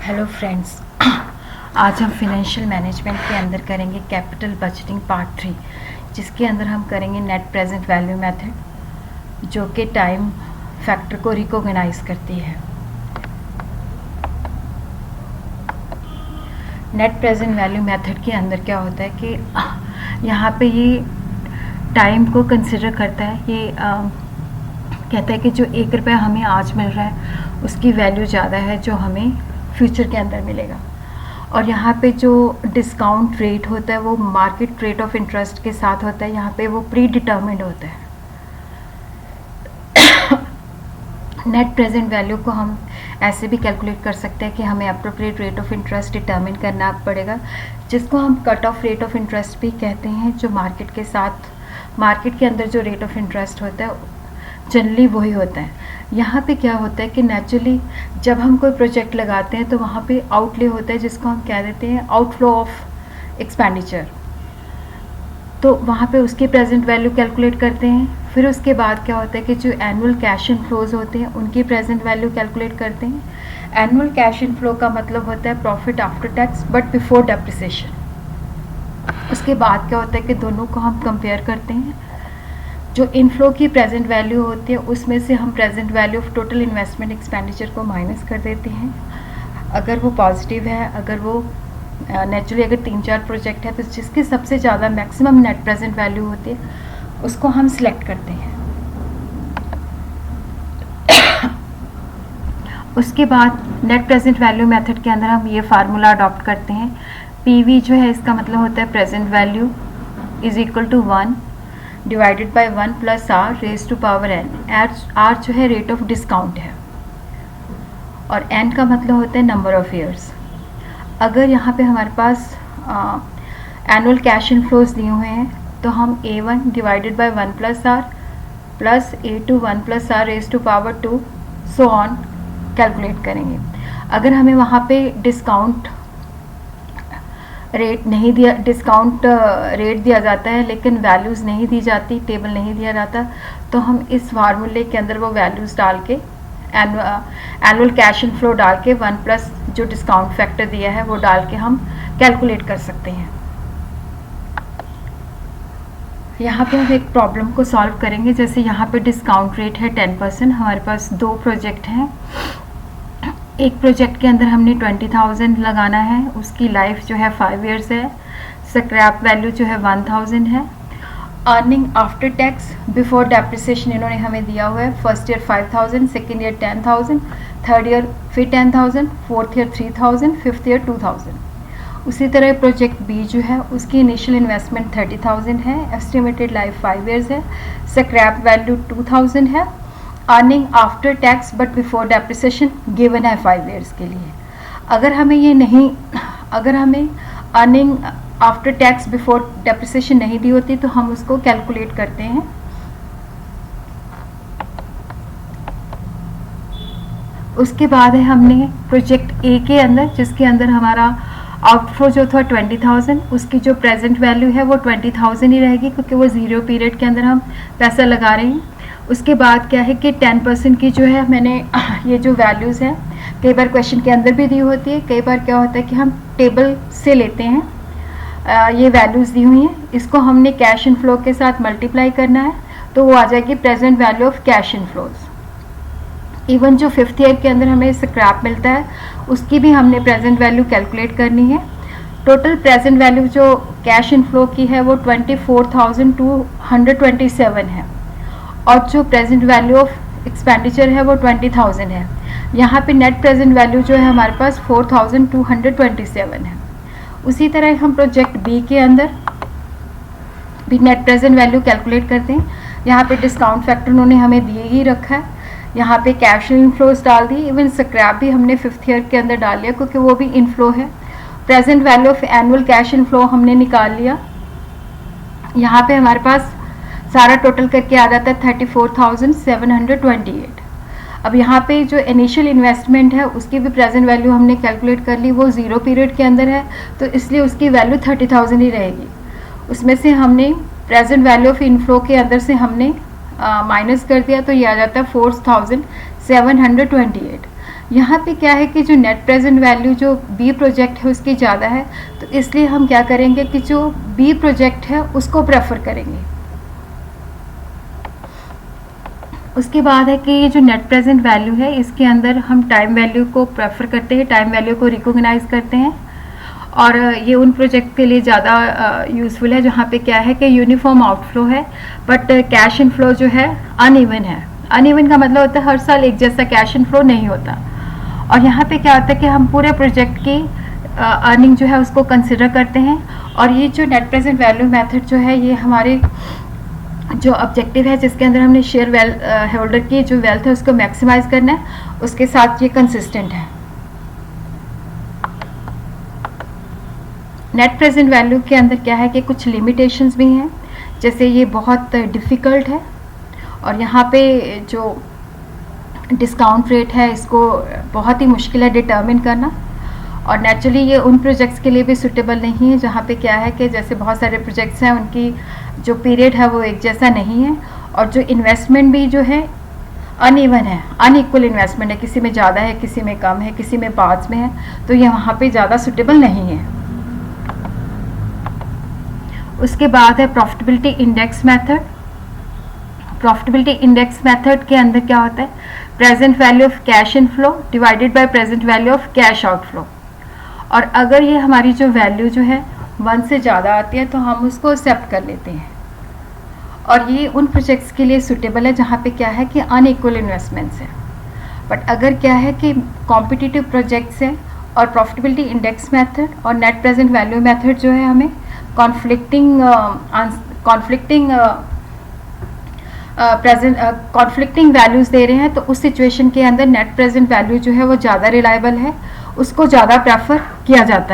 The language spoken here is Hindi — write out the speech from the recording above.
हेलो फ्रेंड्स, आज हम फिनेंशियल मैनेजमेंट के अंदर करेंगे कैपिटल बजटिंग पार्ट 3, जिसके अंदर हम करेंगे नेट प्रेजेंट वैल्यू मेथड, जो कि टाइम फैक्टर को रिकॉग्नाइज करती है। नेट प्रेजेंट वैल्यू मेथड के अंदर क्या होता है कि यहाँ पे ये टाइम को कंसिडर करता है। ये कहता है कि जो 1 रुपया हमें आज मिल रहा है उसकी वैल्यू ज़्यादा है जो हमें फ्यूचर के अंदर मिलेगा। और यहाँ पे जो डिस्काउंट रेट होता है वो मार्केट रेट ऑफ इंटरेस्ट के साथ होता है। यहाँ पे वो प्री डिटर्मिन्ड होता है। नेट प्रेजेंट वैल्यू को हम ऐसे भी कैलकुलेट कर सकते हैं कि हमें appropriate rate of interest determine करना पड़ेगा, जिसको हम cut off rate of interest भी कहते हैं। जो मार्केट के साथ, मार्केट के अंदर जो रेट ऑफ इंटरेस्ट होता है जनरली वही होता है। यहाँ पे क्या होता है कि नेचुरली जब हम कोई प्रोजेक्ट लगाते हैं तो वहाँ पे आउटले होता है, जिसको हम कह देते हैं आउटफ्लो ऑफ एक्सपेंडिचर। तो वहाँ पे उसकी प्रेजेंट वैल्यू कैलकुलेट करते हैं। फिर उसके बाद क्या होता है कि जो एनुअल कैश इनफ्लोज होते हैं उनकी प्रेजेंट वैल्यू कैलकुलेट करते हैं। एनुअल कैश इनफ्लो का मतलब होता है profit after tax but before depreciation. उसके बाद क्या होता है कि दोनों को हम कंपेयर करते हैं। जो इनफ्लो की प्रेजेंट वैल्यू होती है उसमें से हम present value of total investment expenditure को माइनस कर देते हैं। अगर वो पॉजिटिव है, अगर वो नेचुरली अगर 3-4 प्रोजेक्ट है तो जिसकी सबसे ज़्यादा मैक्सिमम नेट प्रेजेंट वैल्यू होती है उसको हम सिलेक्ट करते हैं। उसके बाद नेट प्रेजेंट वैल्यू मेथड के अंदर हम ये फार्मूला अडॉप्ट करते हैं। पीवी जो है इसका मतलब होता है present value is equal to 1 divided by 1 plus R raise to power N. R जो है रेट ऑफ डिस्काउंट है और एन का मतलब होता है नंबर ऑफ ईयर्स। अगर यहाँ पे हमारे पास एनुअल कैश इनफ्लोज दिए हुए हैं तो हम A1 divided by 1 plus R plus A2 1 plus R raise to power 2 so on calculate करेंगे। अगर हमें वहाँ पे डिस्काउंट रेट नहीं दिया, डिस्काउंट रेट दिया जाता है लेकिन वैल्यूज़ नहीं दी जाती, टेबल नहीं दिया जाता, तो हम इस फार्मूले के अंदर वो वैल्यूज़ डाल के एनुअल कैश इनफ्लो डाल के 1 प्लस जो डिस्काउंट फैक्टर दिया है वो डाल के हम कैलकुलेट कर सकते हैं। यहाँ पे हम एक प्रॉब्लम को सॉल्व करेंगे। जैसे यहाँ पे डिस्काउंट रेट है 10%। हमारे पास 2 प्रोजेक्ट हैं। एक प्रोजेक्ट के अंदर हमने 20,000 लगाना है, उसकी लाइफ जो है 5 इयर्स है। स्क्रैप वैल्यू जो है 1,000 है। Earning after tax before depreciation इन्होंने हमें दिया हुआ है। First year 5,000, second year 10,000, third year फिर 10,000, फोर्थ ईयर 3,000, फिफ्थ ईयर 2,000। उसी तरह प्रोजेक्ट बी जो है उसकी इनिशियल इन्वेस्टमेंट 30,000 है। एस्टिमेटेड लाइफ 5 इयर्स है। स्क्रैप वैल्यू 2,000 है। Earning after tax but before depreciation given है 5 इयर्स के लिए। अगर हमें earning after tax before depreciation नहीं दी होती तो हम उसको कैलकुलेट करते हैं। उसके बाद है हमने प्रोजेक्ट ए के अंदर, जिसके अंदर हमारा आउटफ्लो जो था 20,000, उसकी जो प्रेजेंट वैल्यू है वो 20,000 ही रहेगी क्योंकि वो 0 पीरियड के अंदर हम पैसा लगा रहे हैं। उसके बाद क्या है कि 10% की जो है मैंने ये जो वैल्यूज़ हैं कई बार क्वेश्चन के अंदर भी दी होती है, कई बार क्या होता है कि हम टेबल से लेते हैं। ये वैल्यूज़ दी हुई हैं, इसको हमने कैश इनफ्लो के साथ मल्टीप्लाई करना है तो वो आ जाएगी present value of cash inflows. Even जो 5th ईयर के अंदर हमें स्क्रैप मिलता है उसकी भी हमने प्रेजेंट वैल्यू कैलकुलेट करनी है। टोटल प्रेजेंट वैल्यू जो कैश इनफ्लो की है वो 24,227 है और जो प्रेजेंट वैल्यू ऑफ एक्सपेंडिचर है वो 20,000 है। यहाँ पे नेट प्रेजेंट वैल्यू जो है हमारे पास 4,227 है। उसी तरह हम प्रोजेक्ट बी के अंदर भी नेट प्रेजेंट वैल्यू कैलकुलेट करते हैं। यहाँ पे डिस्काउंट फैक्टर उन्होंने हमें दिए ही रखा है। यहाँ पे कैश इनफ्लोज डाल दी, इवन स्क्रैप भी हमने 5th ईयर के अंदर डाल लिया क्योंकि वो भी इनफ्लो है। Present value of annual cash inflow हमने निकाल लिया। यहाँ पे हमारे पास सारा टोटल करके आ जाता है 34,728। अब यहाँ पे जो इनिशियल इन्वेस्टमेंट है उसकी भी प्रेजेंट वैल्यू हमने कैलकुलेट कर ली। वो 0 पीरियड के अंदर है तो इसलिए उसकी वैल्यू 30,000 ही रहेगी। उसमें से हमने प्रेजेंट वैल्यू ऑफ इनफ्लो के अंदर से हमने माइनस कर दिया तो ये आ जाता है 4,728। यहाँ पे क्या है कि जो नेट प्रेजेंट वैल्यू जो बी प्रोजेक्ट है उसकी ज़्यादा है, तो इसलिए हम क्या करेंगे कि जो बी प्रोजेक्ट है उसको प्रेफर करेंगे। उसके बाद है कि ये जो नेट प्रेजेंट वैल्यू है इसके अंदर हम टाइम वैल्यू को प्रेफर करते हैं, टाइम वैल्यू को रिकॉग्नाइज करते हैं, और ये उन प्रोजेक्ट के लिए ज़्यादा यूज़फुल है जहाँ पे क्या है कि यूनिफॉर्म आउटफ्लो है बट कैश इनफ्लो जो है अनइवन है। अनइवन का मतलब होता है हर साल एक जैसा कैश इनफ्लो नहीं होता। और यहाँ पे क्या होता है कि हम पूरे प्रोजेक्ट की अर्निंग जो है उसको कंसिडर करते हैं, और ये जो नेट प्रेजेंट वैल्यू मेथड जो है ये हमारे जो ऑब्जेक्टिव है जिसके अंदर हमने शेयर होल्डर की जो वेल्थ है उसको मैक्सिमाइज करना है, उसके साथ ये कंसिस्टेंट है। नेट प्रेजेंट वैल्यू के अंदर क्या है कि कुछ लिमिटेशंस भी हैं, जैसे ये बहुत डिफ़िकल्ट है और यहाँ पे जो डिस्काउंट रेट है इसको बहुत ही मुश्किल है डिटर्मिन करना, और नेचुरली ये उन प्रोजेक्ट्स के लिए भी सूटेबल नहीं है जहाँ पे क्या है कि जैसे बहुत सारे प्रोजेक्ट्स हैं उनकी जो पीरियड है वो एक जैसा नहीं है, और जो इन्वेस्टमेंट भी जो है अनइवन है, अनइक्वल इन्वेस्टमेंट है, किसी में ज़्यादा है किसी में कम है किसी में पास में है, तो ये वहाँ पे ज़्यादा सूटेबल नहीं है। उसके बाद है profitability index method. Profitability index method के अंदर क्या होता है, present value of cash inflow divided by present value of cash outflow, और अगर ये हमारी जो वैल्यू जो है 1 से ज़्यादा आती है तो हम उसको एक्सेप्ट कर लेते हैं, और ये उन प्रोजेक्ट्स के लिए सूटेबल है जहाँ पे क्या है कि अनइक्वल इन्वेस्टमेंट्स है। बट अगर क्या है कि कॉम्पिटिटिव प्रोजेक्ट्स हैं और प्रॉफिटेबिलिटी इंडेक्स मेथड और नेट प्रेजेंट वैल्यू मेथड जो है हमें कॉन्फ्लिक्टिंग वैल्यूज़ दे रहे हैं, तो उस सिचुएशन के अंदर नेट प्रेजेंट वैल्यू जो है वो ज़्यादा रिलायबल है, उसको ज़्यादा प्रेफर किया जाता है।